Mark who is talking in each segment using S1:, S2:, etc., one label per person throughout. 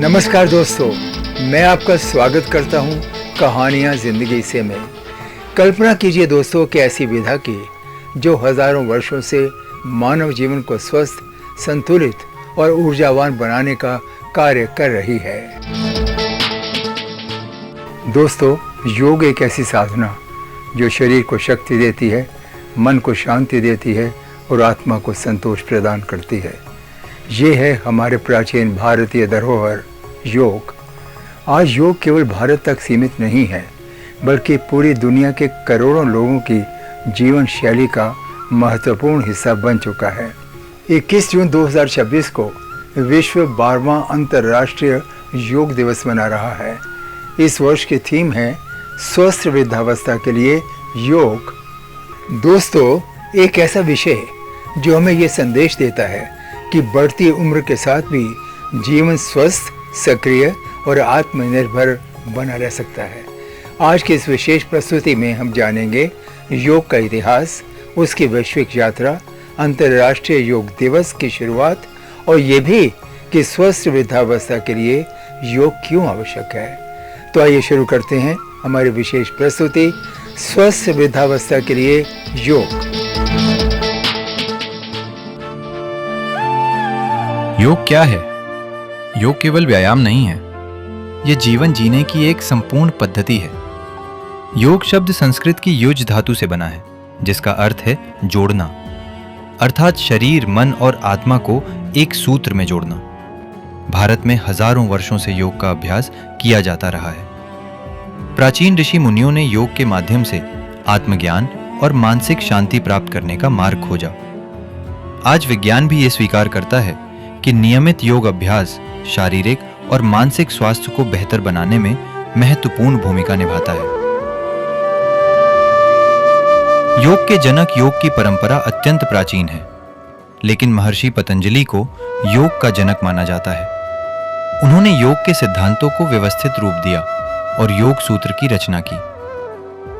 S1: नमस्कार दोस्तों, मैं आपका स्वागत करता हूं कहानियां जिंदगी से में। कल्पना कीजिए दोस्तों कि ऐसी विधा की जो हजारों वर्षों से मानव जीवन को स्वस्थ, संतुलित और ऊर्जावान बनाने का कार्य कर रही है। दोस्तों, योग एक ऐसी साधना जो शरीर को शक्ति देती है, मन को शांति देती है और आत्मा को संतोष प्रदान करती है। ये है हमारे प्राचीन भारतीय धरोहर योग। आज योग केवल भारत तक सीमित नहीं है, बल्कि पूरी दुनिया के करोड़ों लोगों की जीवन शैली का महत्वपूर्ण हिस्सा बन चुका है। 21 जून 2026 को विश्व 12वां अंतर्राष्ट्रीय योग दिवस मना रहा है। इस वर्ष की थीम है स्वस्थ वृद्धावस्था के लिए योग। दोस्तों, एक ऐसा विषय जो हमें ये संदेश देता है कि बढ़ती उम्र के साथ भी जीवन स्वस्थ, सक्रिय और आत्मनिर्भर बना रह सकता है। आज की इस विशेष प्रस्तुति में हम जानेंगे योग का इतिहास, उसकी वैश्विक यात्रा, अंतर्राष्ट्रीय योग दिवस की शुरुआत और ये भी कि स्वस्थ वृद्धावस्था के लिए योग क्यों आवश्यक है। तो आइए शुरू करते हैं हमारी विशेष प्रस्तुति स्वस्थ वृद्धावस्था के लिए योग।
S2: योग क्या है? योग केवल व्यायाम नहीं है, यह जीवन जीने की एक संपूर्ण पद्धति है। योग शब्द संस्कृत की युज धातु से बना है, जिसका अर्थ है जोड़ना, अर्थात शरीर, मन और आत्मा को एक सूत्र में जोड़ना। भारत में हजारों वर्षों से योग का अभ्यास किया जाता रहा है। प्राचीन ऋषि मुनियों ने योग के माध्यम से आत्मज्ञान और मानसिक शांति प्राप्त करने का मार्ग खोजा। आज विज्ञान भी ये स्वीकार करता है कि नियमित योग अभ्यास शारीरिक और मानसिक स्वास्थ्य को बेहतर बनाने में महत्वपूर्ण भूमिका निभाता है। योग के जनक योग की परंपरा अत्यंत प्राचीन है, लेकिन महर्षि पतंजलि को योग का जनक माना जाता है। उन्होंने योग के सिद्धांतों को व्यवस्थित रूप दिया और योग सूत्र की रचना की।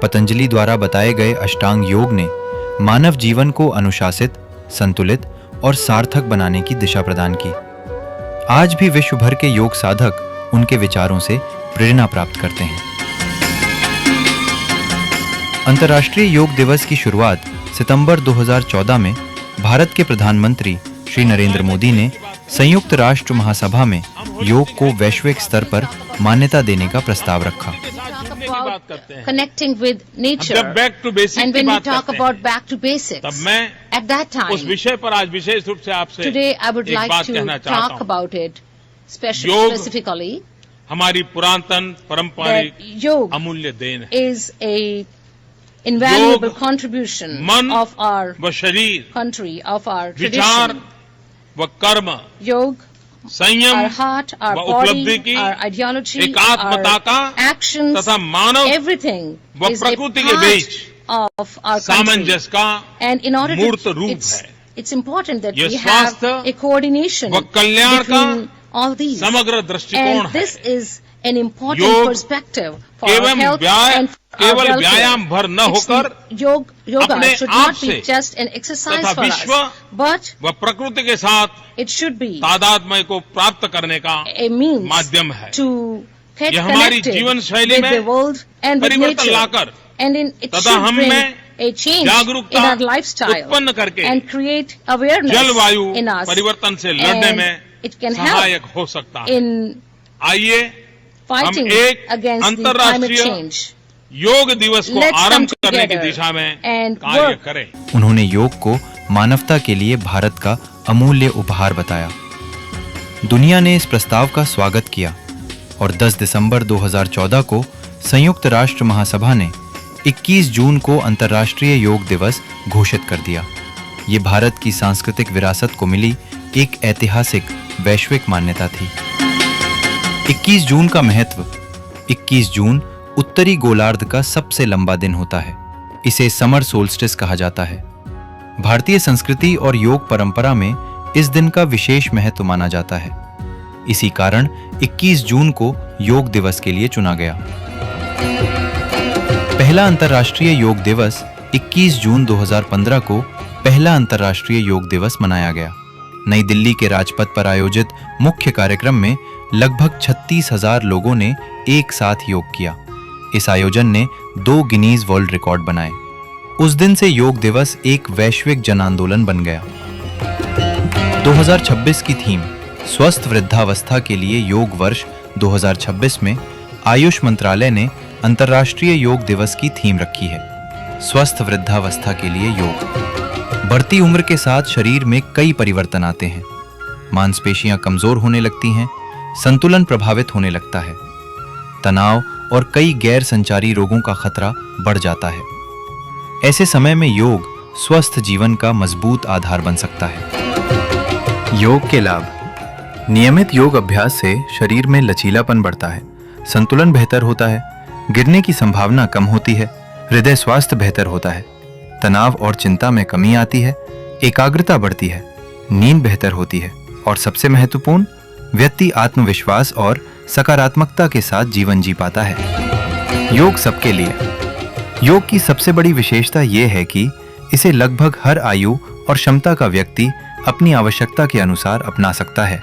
S2: पतंजलि द्वारा बताए गए अष्टांग योग ने मानव जीवन को अनुशासित, संतुलित और सार्थक बनाने की दिशा प्रदान की। आज भी विश्व भर के योग साधक उनके विचारों से प्रेरणा प्राप्त करते हैं। अंतर्राष्ट्रीय योग दिवस की शुरुआत सितंबर 2014 में भारत के प्रधानमंत्री श्री नरेंद्र मोदी ने संयुक्त राष्ट्र महासभा में योग को वैश्विक स्तर पर मान्यता देने का प्रस्ताव रखा।
S3: Connecting with nature, and when we talk about back to basics,
S4: तब मैं
S3: at that time,
S4: उस विषय पर आज विशेष रूप से आपसे
S3: today I would
S4: एक
S3: like
S4: बात
S3: to
S4: कहना चाहता
S3: talk
S4: हूं।
S3: about it
S4: योग
S3: specifically.
S4: हमारी पुरातन पारंपरिक
S3: That योग
S4: अमूल्य देन है।
S3: is a invaluable
S4: योग
S3: contribution
S4: मन
S3: of our
S4: व शरीर,
S3: country, of our
S4: विचार
S3: tradition.
S4: व कर्म,
S3: योग,
S4: संयम
S3: our heart, our
S4: व उपलब्धि
S3: body,
S4: की,
S3: our ideology,
S4: एकात्मता
S3: our
S4: का
S3: actions,
S4: तथा मानव
S3: everything
S4: व
S3: is a
S4: प्रकृति के
S3: part
S4: beach
S3: of our country.
S4: सामंजस्य का
S3: And in order
S4: मूर्त
S3: to,
S4: रूप है।
S3: it's important that
S4: ये
S3: we have
S4: स्वास्थ्य
S3: a coordination
S4: व कल्याण का
S3: between all these.
S4: समग्र दृष्टिकोण
S3: And
S4: है।
S3: this is an important
S4: योग
S3: perspective for our health and for our
S4: केवल
S3: welfare.
S4: व्यायाम भर न
S3: It's
S4: होकर
S3: yoga
S4: अपने
S3: should
S4: आप
S3: not be
S4: से
S3: just an exercise
S4: तथा
S3: for
S4: विश्व
S3: us, but
S4: व प्रकृति के साथ
S3: it should be
S4: तादात्म्य को प्राप्त करने का
S3: a means
S4: माध्यम है।
S3: to get
S4: यह हमारी
S3: connected
S4: जीवन शैली
S3: with
S4: में
S3: the world and with
S4: परिवर्तन
S3: nature.
S4: लाकर
S3: And it
S4: तथा
S3: should
S4: हम
S3: bring
S4: में
S3: a change in
S4: जागरूकता
S3: our lifestyle
S4: उत्पन्न करके
S3: and create awareness
S4: जलवायु
S3: in us.
S4: परिवर्तन से लड़ने
S3: And
S4: में
S3: it can
S4: सहायक
S3: help
S4: हो सकता है।
S3: in
S4: आइए
S3: fighting
S4: हम एक
S3: against the climate
S4: अंतर्राष्ट्रीय
S3: change.
S4: योग दिवस को
S3: Let's come
S4: आरंभ करने की
S3: together
S4: दिशा में
S3: and
S4: कार्य
S3: work.
S4: करें।
S2: उन्होंने योग को मानवता के लिए भारत का अमूल्य उपहार बताया। दुनिया ने इस प्रस्ताव का स्वागत किया और 10 दिसंबर 2014 को संयुक्त राष्ट्र महासभा ने 21 जून को अंतर्राष्ट्रीय योग दिवस घोषित कर दिया। ये भारत की सांस्कृतिक विरासत को मिली एक ऐतिहासिक वैश्विक मान्यता थी। 21 जून का महत्व। 21 जून उत्तरी गोलार्ध का सबसे लंबा दिन होता है। इसे समर सोल्स्टिस कहा जाता है। भारतीय संस्कृति और योग परंपरा में इस दिन का विशेष महत्व माना जाता है। इसी कारण 21 जून को योग दिवस के लिए चुना गया। पहला अंतर्राष्ट्रीय योग दिवस 21 जून 2015 को पहला अंतर्राष्ट्रीय योग दिवस मनाया गया। नई दिल्ली के राजपथ पर आयोजित मुख्य कार्यक्रम में लगभग 36,000 लोगों ने एक साथ योग किया। इस आयोजन ने 2 गिनीज वर्ल्ड रिकॉर्ड बनाए। उस दिन से योग दिवस एक वैश्विक जन आंदोलन बन गया। 2026 की थीम स्वस्थ वृद्धावस्था के लिए योग वर्ष 2026 में आयुष मंत्रालय ने अंतर्राष्ट्रीय योग दिवस की थीम रखी है, स्वस्थ वृद्धावस्था के लिए योग। बढ़ती उम्र के साथ शरीर में कई परिवर्तन आते हैं। मांसपेशियां कमजोर होने लगती हैं, संतुलन प्रभावित होने लगता है, तनाव और कई गैर संचारी रोगों का खतरा बढ़ जाता है। ऐसे समय में योग स्वस्थ जीवन का मजबूत आधार बन सकता है। योग के लाभ। नियमित योग अभ्यास से शरीर में लचीलापन बढ़ता है, संतुलन बेहतर होता है, गिरने की संभावना कम होती है, हृदय स्वास्थ्य बेहतर होता है, तनाव और चिंता में कमी आती है, एकाग्रता बढ़ती है, नींद बेहतर होती है और सबसे महत्वपूर्ण, व्यक्ति आत्मविश्वास और सकारात्मकता के साथ जीवन जी पाता है। योग सबके लिए। योग की सबसे बड़ी विशेषता यह है कि इसे लगभग हर आयु और क्षमता का व्यक्ति अपनी आवश्यकता के अनुसार अपना सकता है।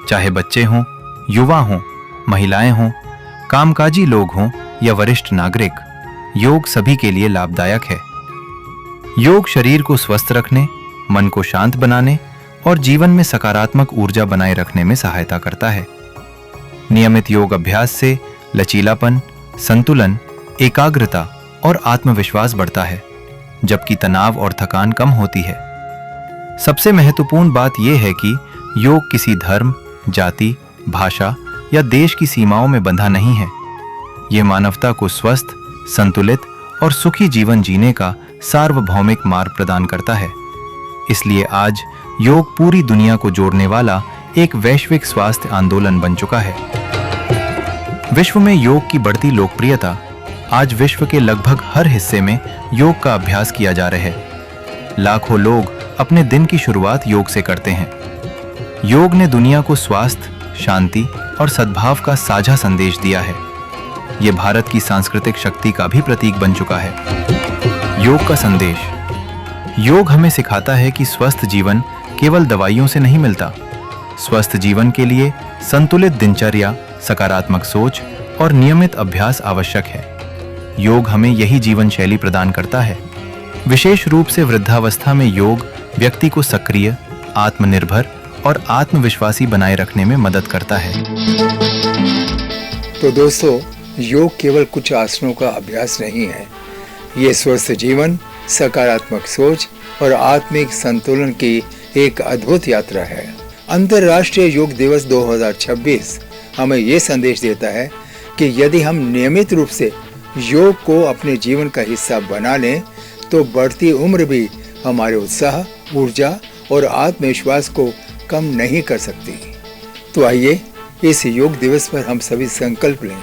S2: चाहे बच्चे हों, युवा हों, महिलाएं हों, कामकाजी लोग हों या वरिष्ठ नागरिक, योग सभी के लिए लाभदायक है। योग शरीर को स्वस्थ रखने, मन को शांत बनाने और जीवन में सकारात्मक ऊर्जा बनाए रखने में सहायता करता है। नियमित योग अभ्यास से लचीलापन, संतुलन, एकाग्रता और आत्मविश्वास बढ़ता है, जबकि तनाव और थकान कम होती है। सबसे महत्वपूर्ण बात यह है कि योग किसी धर्म, जाति, भाषा या देश की सीमाओं में बंधा नहीं है। यह मानवता को स्वस्थ, संतुलित और सुखी जीवन जीने का सार्वभौमिक मार्ग प्रदान करता है। इसलिए आज योग पूरी दुनिया को जोड़ने वाला एक वैश्विक स्वास्थ्य आंदोलन बन चुका है। विश्व में योग की बढ़ती लोकप्रियता। आज विश्व के लगभग हर हिस्से में योग का अभ्यास किया जा रहा है। लाखों लोग अपने दिन की शुरुआत योग से करते हैं। योग ने दुनिया को स्वास्थ्य, शांति और सद्भाव का साझा संदेश दिया है। यह भारत की सांस्कृतिक शक्ति का भी प्रतीक बन चुका है। योग का संदेश। योग हमें सिखाता है कि स्वस्थ जीवन केवल दवाइयों से नहीं मिलता। स्वस्थ जीवन के लिए संतुलित दिनचर्या, सकारात्मक सोच और नियमित अभ्यास आवश्यक है। योग हमें यही जीवन शैली प्रदान करता है। विशेष रूप से वृद्धावस्था में योग व्यक्ति को सक्रिय, आत्मनिर्भर और आत्मविश्वासी बनाए रखने में मदद करता है।
S1: तो दोस्तों, योग केवल कुछ आसनों का अभ्यास नहीं है। ये स्वस्थ जीवन, सकारात्मक सोच और आत्मिक संतुलन की एक अद्भुत यात्रा है। अंतर्राष्ट्रीय योग दिवस 2026 हमें ये संदेश देता है कि यदि हम नियमित रूप से योग को अपने जीवन का हिस्सा बना लें तो बढ़ती उम्र भी हमारे उत्साह, ऊर्जा और आत्मविश्वास को कम नहीं कर सकती। तो आइए इस योग दिवस पर हम सभी संकल्प लें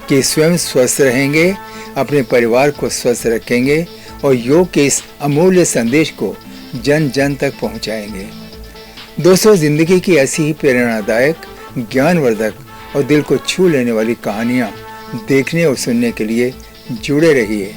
S1: कि स्वयं स्वस्थ रहेंगे, अपने परिवार को स्वस्थ रखेंगे और योग के इस अमूल्य संदेश को जन जन तक पहुंचाएंगे। दोस्तों, जिंदगी की ऐसी ही प्रेरणादायक, ज्ञानवर्धक और दिल को छू लेने वाली कहानियाँ देखने और सुनने के लिए जुड़े रहिए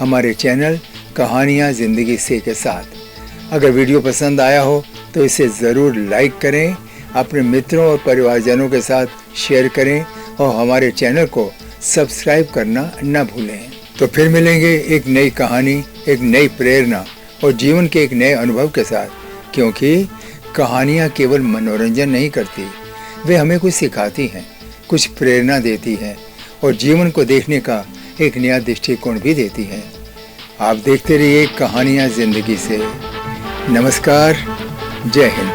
S1: हमारे चैनल कहानियाँ जिंदगी से के साथ। अगर वीडियो पसंद आया हो तो इसे ज़रूर लाइक करें, अपने मित्रों और परिवारजनों के साथ शेयर करें और हमारे चैनल को सब्सक्राइब करना न भूलें। तो फिर मिलेंगे एक नई कहानी, एक नई प्रेरणा और जीवन के एक नए अनुभव के साथ, क्योंकि कहानियाँ केवल मनोरंजन नहीं करती, वे हमें कुछ सिखाती हैं, कुछ प्रेरणा देती हैं और जीवन को देखने का एक नया दृष्टिकोण भी देती हैं। आप देखते रहिए कहानियाँ जिंदगी से। नमस्कार, जय हिंद।